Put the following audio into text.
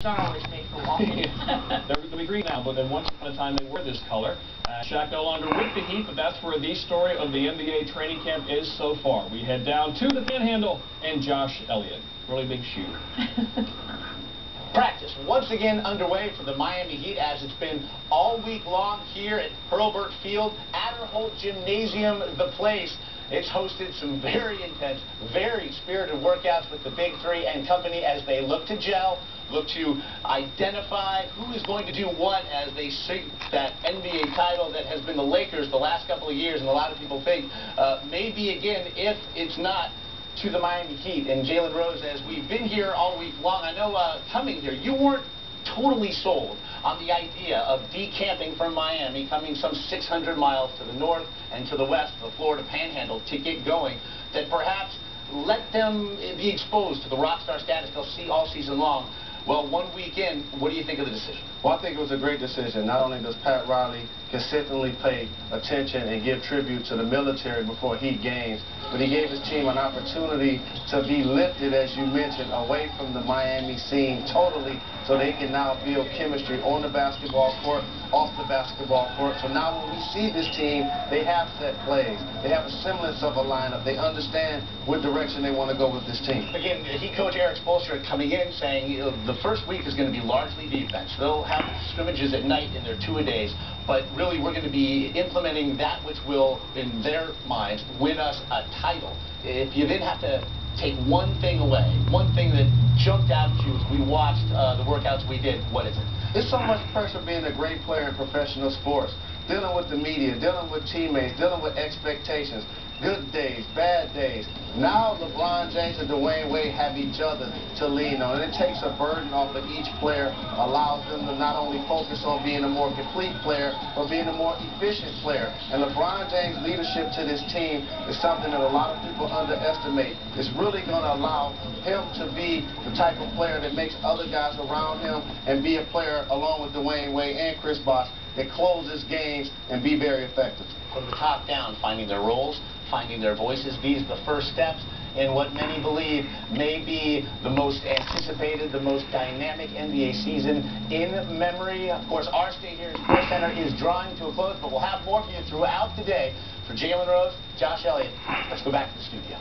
Don't always make for walking. They'll be green now, but then once upon a time they were this color. Shaq no longer with the Heat, but that's where the story of the NBA training camp is so far. We head down to the Panhandle and Josh Elliott. Really big shoe. Practice once again underway for the Miami Heat, as it's been all week long here at Hurlburt Field. Adderholt Gymnasium, the place. It's hosted some very intense, very spirited workouts with the Big Three and company as they look to gel, look to identify who is going to do what as they seek that NBA title that has been the Lakers the last couple of years, and a lot of people think maybe again, if it's not to the Miami Heat. And Jalen Rose, as we've been here all week long, I know coming here, you weren't totally sold on the idea of decamping from Miami, coming some 600 miles to the north and to the west, the Florida Panhandle, to get going, that perhaps let them be exposed to the rock star status they'll see all season long. Well, one week in, what do you think of the decision? Well, I think it was a great decision. Not only does Pat Riley consistently pay attention and give tribute to the military before Heat games, but he gave his team an opportunity to be lifted, as you mentioned, away from the Miami scene totally, so they can now build chemistry on the basketball court, off the basketball court. So now when we see this team, they have set plays. They have a semblance of a lineup. They understand what direction they want to go with this team. Again, Heat coach Erik Spoelstra coming in saying, you know, the first week is going to be largely defense. They'll have scrimmages at night in their two-a-days, but really we're going to be implementing that which will, in their minds, win us a title. If you then have to take one thing away, one thing that jumped out at you as we watched the workouts we did, what is it? There's so much pressure being a great player in professional sports, dealing with the media, dealing with teammates, dealing with expectations, good days, bad days. Now LeBron James and Dwayne Wade have each other to lean on, and it takes a burden off of each player, allows them to not only focus on being a more complete player, but being a more efficient player. And LeBron James' leadership to this team is something that a lot of people underestimate. It's really going to allow him to be the type of player that makes other guys around him and be a player along with Dwayne Wade and Chris Bosh that closes games and be very effective. From the top down, finding their roles, finding their voices, these are the first steps in what many believe may be the most anticipated, the most dynamic NBA season in memory. Of course, our stay here at Sports Center is drawing to a close, but we'll have more for you throughout the day. For Jalen Rose, Josh Elliott, let's go back to the studio.